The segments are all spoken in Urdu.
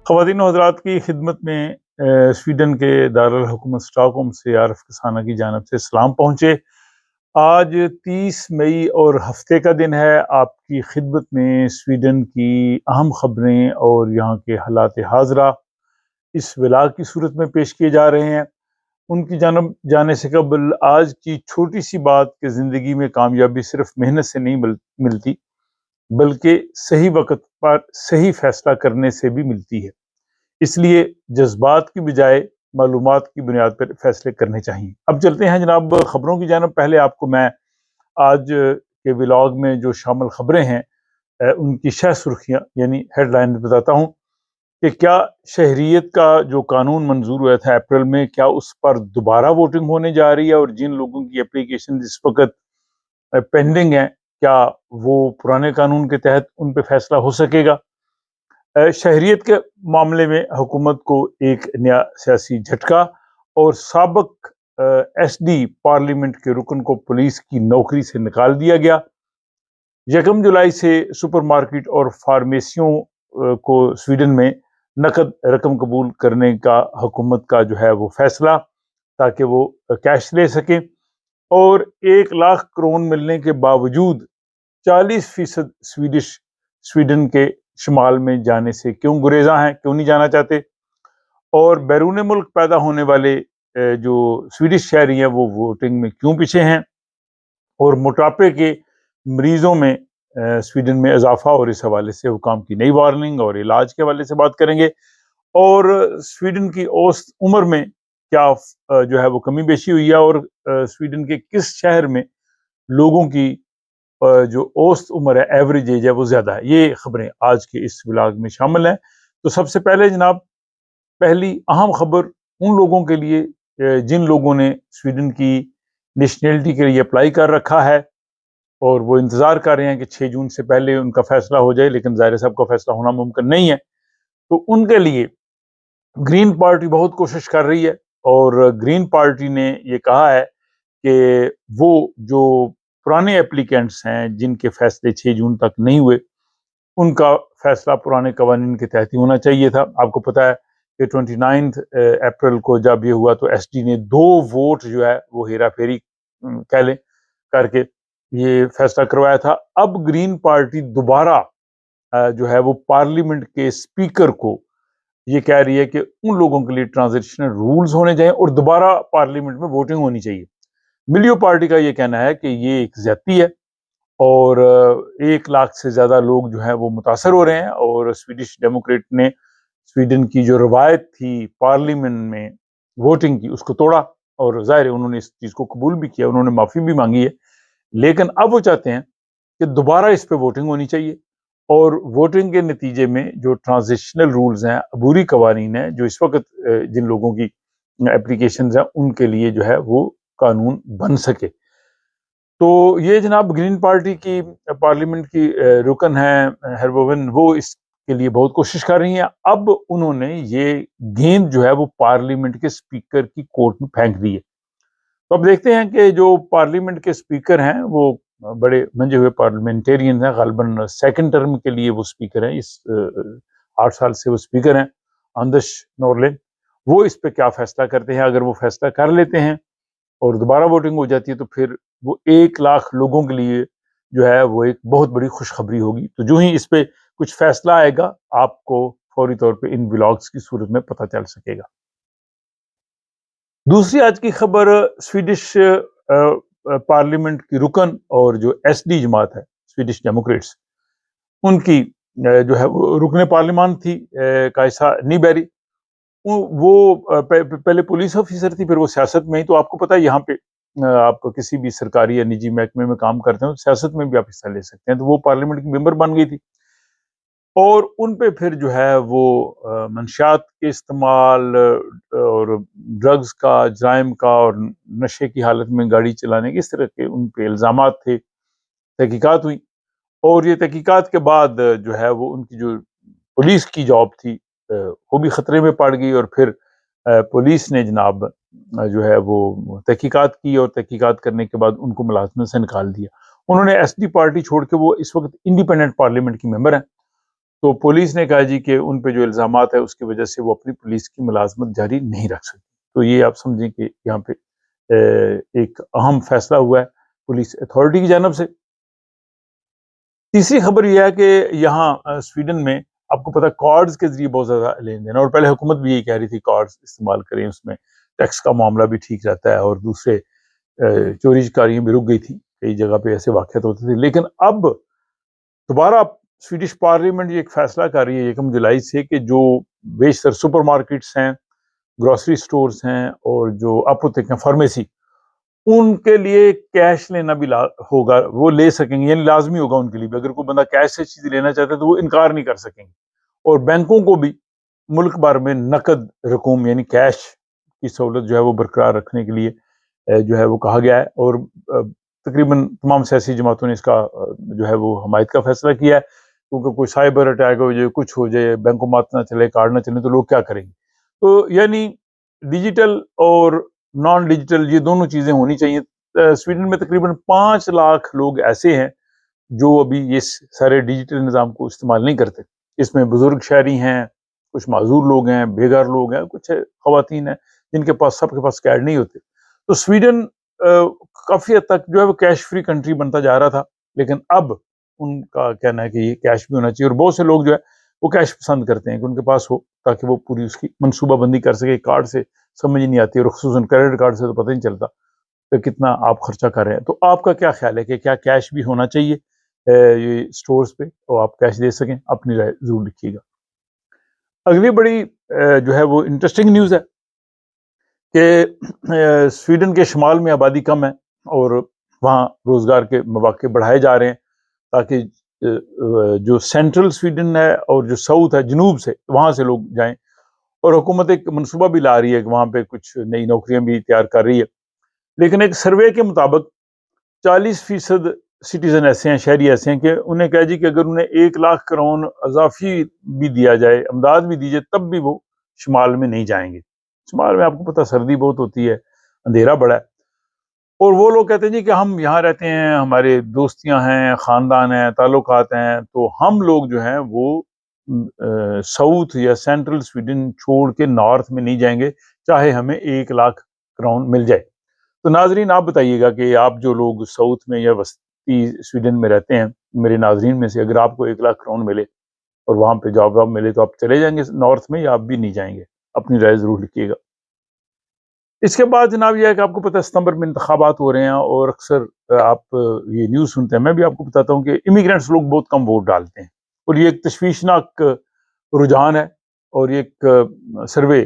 خواتین و حضرات کی خدمت میں سویڈن کے دارالحکومت اسٹاک ہوم سے عارف کسانہ کی جانب سے سلام پہنچے۔ آج 30 مئی اور ہفتے کا دن ہے۔ آپ کی خدمت میں سویڈن کی اہم خبریں اور یہاں کے حالات حاضرہ اس ولاگ کی صورت میں پیش کیے جا رہے ہیں۔ ان کی جانب جانے سے قبل آج کی چھوٹی سی بات کہ زندگی میں کامیابی صرف محنت سے نہیں ملتی بلکہ صحیح وقت پر صحیح فیصلہ کرنے سے بھی ملتی ہے۔ اس لیے جذبات کی بجائے معلومات کی بنیاد پر فیصلے کرنے چاہیے۔ اب چلتے ہیں جناب خبروں کی جانب۔ پہلے آپ کو میں آج کے ولاگ میں جو شامل خبریں ہیں ان کی شہ سرخیاں یعنی ہیڈ لائن بتاتا ہوں کہ کیا شہریت کا جو قانون منظور ہوا تھا اپریل میں، کیا اس پر دوبارہ ووٹنگ ہونے جا رہی ہے، اور جن لوگوں کی اپلیکیشن اس وقت پینڈنگ ہیں کیا وہ پرانے قانون کے تحت ان پہ فیصلہ ہو سکے گا۔ شہریت کے معاملے میں حکومت کو ایک نیا سیاسی جھٹکا، اور سابق ایس ڈی پارلیمنٹ کے رکن کو پولیس کی نوکری سے نکال دیا گیا۔ 1 جولائی سے سپر مارکیٹ اور فارمیسیوں کو سویڈن میں نقد رقم قبول کرنے کا حکومت کا جو ہے وہ فیصلہ، تاکہ وہ کیش لے سکیں، اور 1 لاکھ کرون ملنے کے باوجود 40% سویڈن کے شمال میں جانے سے کیوں گریزاں ہیں، کیوں نہیں جانا چاہتے، اور بیرون ملک پیدا ہونے والے جو سویڈش شہری ہیں وہ ووٹنگ میں کیوں پیچھے ہیں، اور موٹاپے کے مریضوں میں سویڈن میں اضافہ، اور اس حوالے سے حکام کی نئی وارننگ اور علاج کے حوالے سے بات کریں گے، اور سویڈن کی اوسط عمر میں کیا جو ہے وہ کمی بیشی ہوئی ہے، اور سویڈن کے کس شہر میں لوگوں کی جو اوسط عمر ہے، ایوریج ایج ہے، وہ زیادہ ہے۔ یہ خبریں آج کے اس ولاگ میں شامل ہیں۔ تو سب سے پہلے جناب پہلی اہم خبر ان لوگوں کے لیے جن لوگوں نے سویڈن کی نیشنلٹی کے لیے اپلائی کر رکھا ہے اور وہ انتظار کر رہے ہیں کہ 6 جون سے پہلے ان کا فیصلہ ہو جائے، لیکن ظاہر صاحب کا فیصلہ ہونا ممکن نہیں ہے، تو ان کے لیے گرین پارٹی بہت کوشش کر رہی ہے، اور گرین پارٹی نے یہ کہا ہے کہ وہ جو پرانے اپلیکینٹس ہیں جن کے فیصلے 6 جون تک نہیں ہوئے، ان کا فیصلہ پرانے قوانین کے تحت ہی ہونا چاہیے تھا۔ آپ کو پتا ہے کہ 29 اپریل کو جب یہ ہوا تو ایس ڈی نے 2 ووٹ جو ہے وہ ہیرا پھیری کہہ لیں کر کے یہ فیصلہ کروایا تھا۔ اب گرین پارٹی دوبارہ جو ہے وہ پارلیمنٹ کے اسپیکر کو یہ کہہ رہی ہے کہ ان لوگوں کے لیے ٹرانزیشنل رولز ہونے چاہیے اور دوبارہ پارلیمنٹ میں ووٹنگ ہونی چاہیے۔ ملیو پارٹی کا یہ کہنا ہے کہ یہ ایک زیادتی ہے، اور 1 لاکھ سے زیادہ لوگ جو ہیں وہ متاثر ہو رہے ہیں، اور سویڈش ڈیموکریٹ نے سویڈن کی جو روایت تھی پارلیمنٹ میں ووٹنگ کی اس کو توڑا، اور ظاہر ہے انہوں نے اس چیز کو قبول بھی کیا، انہوں نے معافی بھی مانگی ہے، لیکن اب وہ چاہتے ہیں کہ دوبارہ اس پہ ووٹنگ ہونی چاہیے، اور ووٹنگ کے نتیجے میں جو ٹرانزیشنل رولز ہیں، عبوری قوانین ہیں، جو اس وقت جن لوگوں کی اپلیکیشنز ہیں ان کے لیے جو ہے وہ قانون بن سکے۔ تو یہ جناب گرین پارٹی کی پارلیمنٹ کی رکن ہیں ہربوون، وہ اس کے لیے بہت کوشش کر رہی ہیں۔ اب انہوں نے یہ گیند جو ہے وہ پارلیمنٹ کے اسپیکر کی کورٹ میں پھینک دی ہے۔ تو اب دیکھتے ہیں کہ جو پارلیمنٹ کے اسپیکر ہیں وہ بڑے منجے ہوئے پارلیمنٹیرین ہیں، غالباً 2nd ٹرم کے لیے وہ اسپیکر ہیں، اس 8 سال سے وہ اسپیکر ہیں، اندش نورلین، وہ اس پہ کیا فیصلہ کرتے ہیں۔ اگر وہ فیصلہ کر لیتے ہیں اور دوبارہ ووٹنگ ہو جاتی ہے تو پھر وہ 1 لاکھ لوگوں کے لیے جو ہے وہ ایک بہت بڑی خوشخبری ہوگی۔ تو جو ہی اس پہ کچھ فیصلہ آئے گا آپ کو فوری طور پہ ان ولاگز کی صورت میں پتہ چل سکے گا۔ دوسری آج کی خبر سویڈش پارلیمنٹ کی رکن اور جو ایس ڈی جماعت ہے سویڈش ڈیموکریٹس، ان کی جو ہے وہ رکن پارلیمان تھی کائسا نیبیری، وہ پہلے پولیس آفیسر تھی، پھر وہ سیاست میں ہی، تو آپ کو پتہ ہے یہاں پہ آپ کسی بھی سرکاری یا نجی محکمے میں کام کرتے ہیں تو سیاست میں بھی آپ حصہ لے سکتے ہیں، تو وہ پارلیمنٹ کی ممبر بن گئی تھی، اور ان پہ پھر جو ہے وہ منشیات کے استعمال اور ڈرگز کا، جرائم کا، اور نشے کی حالت میں گاڑی چلانے کے اس طرح کے ان پہ الزامات تھے۔ تحقیقات ہوئی، اور یہ تحقیقات کے بعد جو ہے وہ ان کی جو پولیس کی جاب تھی وہ بھی خطرے میں پڑ گئی، اور پھر پولیس نے جناب جو ہے وہ تحقیقات کی، اور تحقیقات کرنے کے بعد ان کو ملازمت سے نکال دیا۔ انہوں نے ایس ڈی پارٹی چھوڑ کے وہ اس وقت انڈیپینڈنٹ پارلیمنٹ کی ممبر ہیں، تو پولیس نے کہا جی کہ ان پہ جو الزامات ہے اس کی وجہ سے وہ اپنی پولیس کی ملازمت جاری نہیں رکھ سکتی. تو یہ آپ سمجھیں کہ یہاں پہ ایک اہم فیصلہ ہوا ہے پولیس اتھارٹی کی جانب سے. تیسری خبر یہ ہے کہ یہاں سویڈن میں آپ کو پتا کارڈز کے ذریعے بہت زیادہ لین دین، اور پہلے حکومت بھی یہی کہہ رہی تھی کارڈز استعمال کریں، اس میں ٹیکس کا معاملہ بھی ٹھیک رہتا ہے، اور دوسرے چوری چکاریاں بھی رک گئی تھی، کئی جگہ پہ ایسے واقعات ہوتے تھے. لیکن اب دوبارہ سویڈش پارلیمنٹ یہ ایک فیصلہ کر رہی ہے 1 جولائی سے کہ جو بیشتر سپر مارکیٹس ہیں، گروسری سٹورز ہیں، اور جو اپوتھیک ہیں، فارمیسی، ان کے لیے کیش لینا بھی ہوگا، وہ لے سکیں گے، یعنی لازمی ہوگا ان کے لیے بھی. اگر کوئی بندہ کیش سے چیز لینا چاہتا ہے تو وہ انکار نہیں کر سکیں گے. اور بینکوں کو بھی ملک بھر میں نقد رقوم یعنی کیش کی سہولت جو ہے وہ برقرار رکھنے کے لیے جو ہے وہ کہا گیا ہے. اور تقریباً تمام سیاسی جماعتوں نے اس کا جو ہے وہ حمایت کا فیصلہ کیا ہے، کیونکہ کوئی سائبر اٹیک ہو جائے، کچھ ہو جائے، بینکومات نہ چلے، کارڈ نہ چلے، تو لوگ کیا کریں گے؟ تو یعنی ڈیجیٹل اور نان ڈیجیٹل یہ دونوں چیزیں ہونی چاہیے. سویڈن میں تقریباً 5 لاکھ لوگ ایسے ہیں جو ابھی یہ سارے ڈیجیٹل نظام کو استعمال نہیں کرتے. اس میں بزرگ شہری ہیں، کچھ معذور لوگ ہیں، بے گھر لوگ ہیں، کچھ خواتین ہیں جن کے پاس سب کے پاس کارڈ نہیں ہوتے. تو سویڈن کافی حد تک جو ہے وہ کیش فری کنٹری بنتا جا رہا تھا، لیکن اب ان کا کہنا ہے کہ یہ کیش بھی ہونا چاہیے. اور بہت سے لوگ جو ہے وہ کیش پسند کرتے ہیں کہ ان کے پاس ہو، تاکہ وہ پوری اس کی منصوبہ بندی کر سکے. کارڈ سے سمجھ نہیں آتی، اور خصوصاً کریڈٹ کارڈ سے تو پتہ نہیں چلتا کہ کتنا آپ خرچہ کر رہے ہیں. تو آپ کا کیا خیال ہے کہ کیا کیش بھی ہونا چاہیے یہ سٹورز پہ، اور آپ کیش دے سکیں؟ اپنی رائے ضرور لکھیے گا. اگلی بڑی جو ہے وہ انٹرسٹنگ نیوز ہے کہ سویڈن کے شمال میں آبادی کم ہے، اور وہاں روزگار کے مواقع بڑھائے جا رہے ہیں تاکہ جو سینٹرل سویڈن ہے اور جو ساؤتھ ہے، جنوب سے، وہاں سے لوگ جائیں. اور حکومت ایک منصوبہ بھی لا رہی ہے کہ وہاں پہ کچھ نئی نوکریاں بھی تیار کر رہی ہے. لیکن ایک سروے کے مطابق 40% سٹیزن ایسے ہیں، شہری ایسے ہیں کہ انہیں کہا جی کہ اگر انہیں 1 لاکھ کرون اضافی بھی دیا جائے، امداد بھی دی جائے، تب بھی وہ شمال میں نہیں جائیں گے. شمال میں آپ کو پتہ سردی بہت ہوتی ہے، اندھیرا بڑا ہے، اور وہ لوگ کہتے ہیں جی کہ ہم یہاں رہتے ہیں، ہمارے دوستیاں ہیں، خاندان ہیں، تعلقات ہیں، تو ہم لوگ جو ہیں وہ ساؤتھ یا سینٹرل سویڈن چھوڑ کے نارتھ میں نہیں جائیں گے، چاہے ہمیں 1 لاکھ کرون مل جائے. تو ناظرین آپ بتائیے گا کہ آپ جو لوگ ساؤتھ میں یا وسطی سویڈن میں رہتے ہیں، میرے ناظرین میں سے اگر آپ کو 1 لاکھ کرون ملے اور وہاں پہ جاب ملے تو آپ چلے جائیں گے نارتھ میں، یا آپ بھی نہیں جائیں گے؟ اپنی رائے ضرور لکھیے گا. اس کے بعد جناب یہ ہے کہ آپ کو پتہ ہے ستمبر میں انتخابات ہو رہے ہیں، اور اکثر آپ یہ نیوز سنتے ہیں، میں بھی آپ کو بتاتا ہوں کہ امیگرینٹس لوگ بہت کم ووٹ ڈالتے ہیں، اور یہ ایک تشویشناک رجحان ہے. اور یہ ایک سروے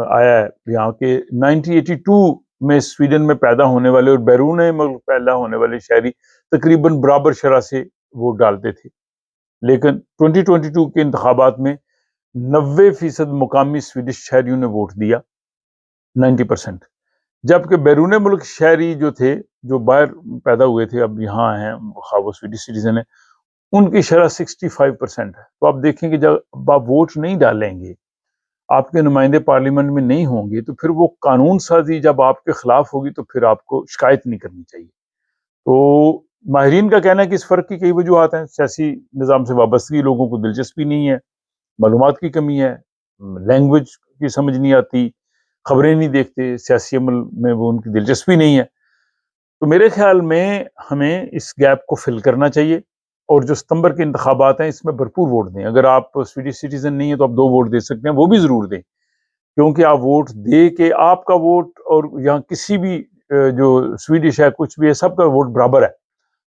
آیا ہے یہاں کے 1982 میں سویڈن میں پیدا ہونے والے اور بیرون ملک پیدا ہونے والے شہری تقریباً برابر شرح سے ووٹ ڈالتے تھے، لیکن 2022 کے انتخابات میں 90% مقامی سویڈش شہریوں نے ووٹ دیا، 90%. جبکہ بیرون ملک شہری جو تھے، جو باہر پیدا ہوئے تھے، اب یہاں ہیں، خواہ وہ سویڈش سٹیزن ہیں، ان کی شرح 65% ہے. تو آپ دیکھیں کہ جب آپ ووٹ نہیں ڈالیں گے، آپ کے نمائندے پارلیمنٹ میں نہیں ہوں گے، تو پھر وہ قانون سازی جب آپ کے خلاف ہوگی تو پھر آپ کو شکایت نہیں کرنی چاہیے. تو ماہرین کا کہنا ہے کہ اس فرق کی کئی وجوہات ہیں. سیاسی نظام سے وابستگی، لوگوں کو دلچسپی نہیں ہے، معلومات کی کمی ہے، لینگویج کی سمجھ نہیں آتی، خبریں نہیں دیکھتے، سیاسی عمل میں وہ ان کی دلچسپی نہیں ہے. تو میرے خیال میں ہمیں اس گیپ کو فل کرنا چاہیے، اور جو ستمبر کے انتخابات ہیں اس میں بھرپور ووٹ دیں. اگر آپ سویڈش سٹیزن نہیں ہیں تو آپ 2 ووٹ دے سکتے ہیں، وہ بھی ضرور دیں، کیونکہ آپ ووٹ دے کے آپ کا ووٹ اور یہاں کسی بھی جو سویڈش ہے، کچھ بھی ہے، سب کا ووٹ برابر ہے.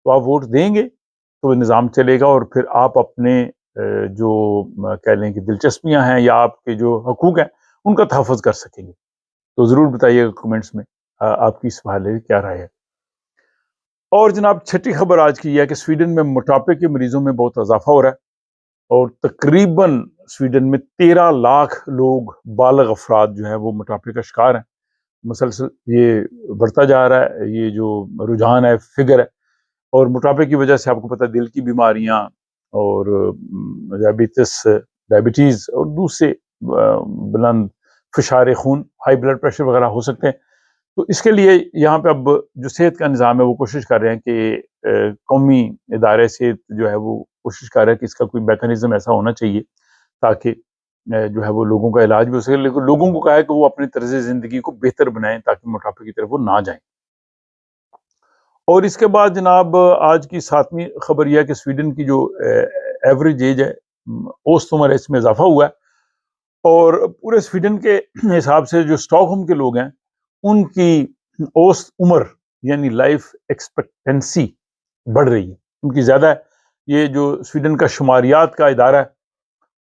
تو آپ ووٹ دیں گے تو نظام چلے گا، اور پھر آپ اپنے جو کہہ لیں کہ دلچسپیاں ہیں یا آپ کے جو حقوق ہیں ان کا تحفظ کر سکیں گے. تو ضرور بتائیے گا کمنٹس میں آپ کی اس حوالے سے کیا رائے ہے. اور جناب چھٹی خبر آج کی یہ ہے کہ سویڈن میں موٹاپے کے مریضوں میں بہت اضافہ ہو رہا ہے، اور تقریباً سویڈن میں 13 لاکھ لوگ بالغ افراد جو ہیں وہ موٹاپے کا شکار ہیں. مسلسل یہ بڑھتا جا رہا ہے، یہ جو رجحان ہے، فگر ہے. اور موٹاپے کی وجہ سے آپ کو پتہ ہے دل کی بیماریاں اور ڈائبٹیز اور دوسرے بلند فشار خون، ہائی بلڈ پریشر وغیرہ ہو سکتے ہیں. تو اس کے لیے یہاں پہ اب جو صحت کا نظام ہے وہ کوشش کر رہے ہیں کہ قومی ادارے صحت جو ہے وہ کوشش کر رہا ہے کہ اس کا کوئی میکانزم ایسا ہونا چاہیے تاکہ جو ہے وہ لوگوں کا علاج بھی ہو سکے، لیکن لوگوں کو کہا ہے کہ وہ اپنی طرز زندگی کو بہتر بنائیں تاکہ موٹاپے کی طرف وہ نہ جائیں۔ اور اس کے بعد جناب آج کی 7ویں خبر یہ ہے کہ سویڈن کی جو ایوریج ایج ہے، اوسط عمر ہے، اس میں اضافہ ہوا ہے، اور پورے سویڈن کے حساب سے جو اسٹاک ہوم کے لوگ ہیں ان کی اوسط عمر یعنی لائف ایکسپیکٹنسی بڑھ رہی ہے، ان کی زیادہ ہے۔ یہ جو سویڈن کا شماریات کا ادارہ ہے،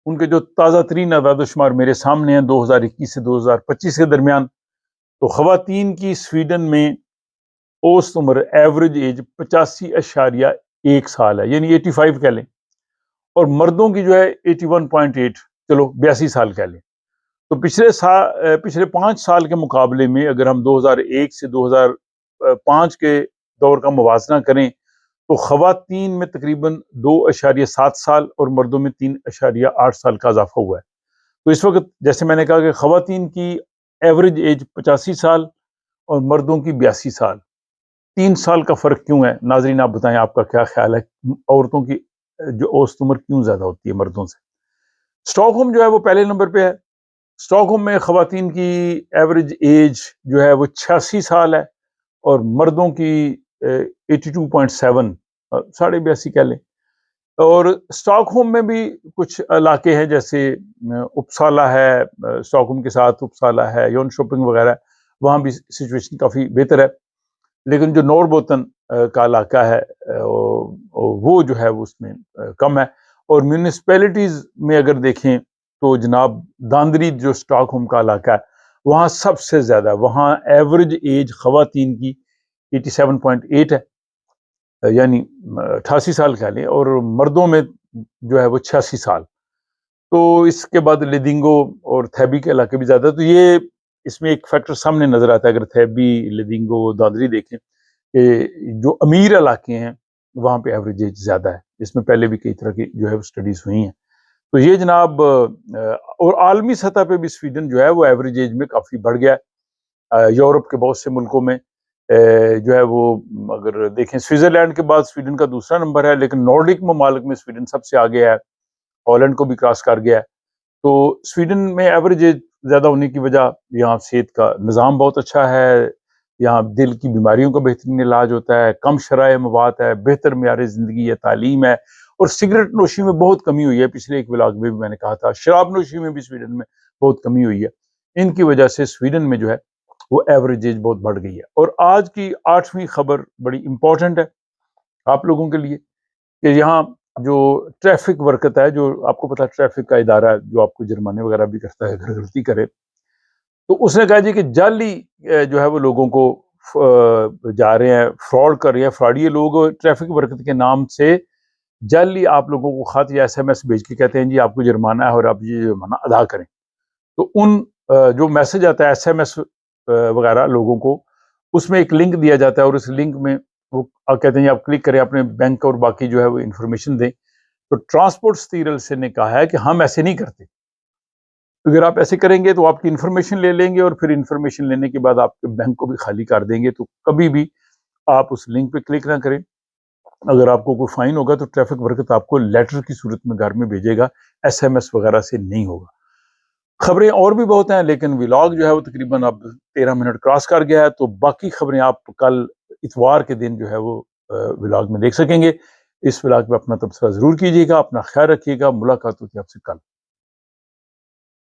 ان کے جو تازہ ترین اعداد و شمار میرے سامنے ہیں 2021 سے 2025 کے درمیان، تو خواتین کی سویڈن میں اوسط عمر ایوریج ایج 85.1 سال ہے، یعنی 85 کہہ لیں، اور مردوں کی جو ہے 81.8، چلو 82 سال کہہ لیں۔ تو پچھلے 5 سال کے مقابلے میں اگر ہم 2001 سے 2005 کے دور کا موازنہ کریں تو خواتین میں تقریباً 2.7 سال اور مردوں میں 3.8 سال کا اضافہ ہوا ہے۔ تو اس وقت جیسے میں نے کہا کہ خواتین کی ایوریج ایج 85 سال اور مردوں کی 82 سال، 3 سال کا فرق کیوں ہے؟ ناظرین آپ بتائیں، آپ کا کیا خیال ہے؟ عورتوں کی جو اوسط عمر کیوں زیادہ ہوتی ہے مردوں سے؟ اسٹاک ہوم جو ہے وہ پہلے نمبر پہ ہے۔ اسٹاک ہوم میں خواتین کی ایوریج ایج جو ہے وہ 86 سال ہے اور مردوں کی 82.7، 82.5 کہہ لیں۔ اور اسٹاک ہوم میں بھی کچھ علاقے ہیں جیسے اپسالا ہے، اسٹاک ہوم کے ساتھ اپسالا ہے، یون شاپنگ وغیرہ، وہاں بھی سچویشن کافی بہتر ہے، لیکن جو نوربوتن کا علاقہ ہے وہ جو ہے وہ اس میں کم ہے۔ اور میونسپیلٹیز میں اگر دیکھیں تو جناب داندری جو اسٹاک ہوم کا علاقہ ہے وہاں سب سے زیادہ، وہاں ایوریج ایج خواتین کی 87.8 ہے، یعنی 88 سال کہہ لیں، اور مردوں میں جو ہے وہ 86 سال۔ تو اس کے بعد لیدنگو اور تھیبی کے علاقے بھی زیادہ، تو یہ اس میں ایک فیکٹر سامنے نظر آتا ہے۔ اگر تھیبی، لیدنگو، دادری دیکھیں کہ جو امیر علاقے ہیں وہاں پہ ایوریج ایج زیادہ ہے، اس میں پہلے بھی کئی طرح کی جو ہے اسٹڈیز ہوئی ہیں۔ تو یہ جناب اور عالمی سطح پہ بھی سویڈن جو ہے وہ ایوریج ایج میں کافی بڑھ گیا ہے۔ یورپ کے بہت سے ملکوں میں جو ہے وہ اگر دیکھیں سوئٹزرلینڈ کے بعد سویڈن کا دوسرا نمبر ہے، لیکن نارڈک ممالک میں سویڈن سب سے آگے ہے، ہالینڈ کو بھی کراس کر گیا ہے۔ تو سویڈن میں ایوریج ایج زیادہ ہونے کی وجہ یہاں صحت کا نظام بہت اچھا ہے، یہاں دل کی بیماریوں کا بہترین علاج ہوتا ہے، کم شرائع مواد ہے، بہتر معیار زندگی ہے، تعلیم ہے، اور سگریٹ نوشی میں بہت کمی ہوئی ہے۔ پچھلے ایک ولاگ میں بھی میں نے کہا تھا شراب نوشی میں بھی سویڈن میں بہت کمی ہوئی ہے۔ ان کی وجہ سے سویڈن میں جو ہے وہ ایوریج ایج بہت بڑھ گئی ہے۔ اور آج کی 8ویں خبر بڑی امپورٹنٹ ہے آپ لوگوں کے لیے کہ یہاں جو ٹریفک ورکت ہے، جو آپ کو پتا ٹریفک کا ادارہ ہے جو آپ کو جرمانے وغیرہ بھی کرتا ہے اگر غلطی کرے، تو اس نے کہا جی کہ جعلی جو ہے وہ لوگوں کو جا رہے ہیں، فراڈ کر رہے ہیں، فراڈی لوگ ٹریفک ورکت کے نام سے جعلی آپ لوگوں کو خط یا SMS بھیج کے کہتے ہیں جی آپ کو جرمانہ ہے اور آپ یہ جرمانہ ادا کریں۔ تو ان جو میسج آتا ہے SMS وغیرہ لوگوں کو، اس میں ایک لنک دیا جاتا ہے اور اس لنک میں وہ کہتے ہیں آپ کلک کریں، اپنے بینک اور باقی جو ہے وہ انفارمیشن دیں۔ تو ٹرانسپورٹ ستیرل نے کہا ہے کہ ہم ایسے نہیں کرتے، اگر آپ ایسے کریں گے تو آپ کی انفارمیشن لے لیں گے اور پھر انفارمیشن لینے کے بعد آپ کے بینک کو بھی خالی کر دیں گے۔ تو کبھی بھی آپ اس لنک پہ کلک نہ کریں۔ اگر آپ کو کوئی فائن ہوگا تو ٹریفک ورکت آپ کو لیٹر کی صورت میں گھر میں بھیجے گا، SMS وغیرہ سے نہیں ہوگا۔ خبریں اور بھی بہت ہیں لیکن ولاگ جو ہے وہ تقریباً اب 13 منٹ کراس کر گیا ہے، تو باقی خبریں آپ کل اتوار کے دن جو ہے وہ ولاگ میں دیکھ سکیں گے۔ اس ولاگ میں اپنا تبصرہ ضرور کیجیے گا، اپنا خیال رکھیے گا، ملاقات ہوتی ہے آپ سے کل۔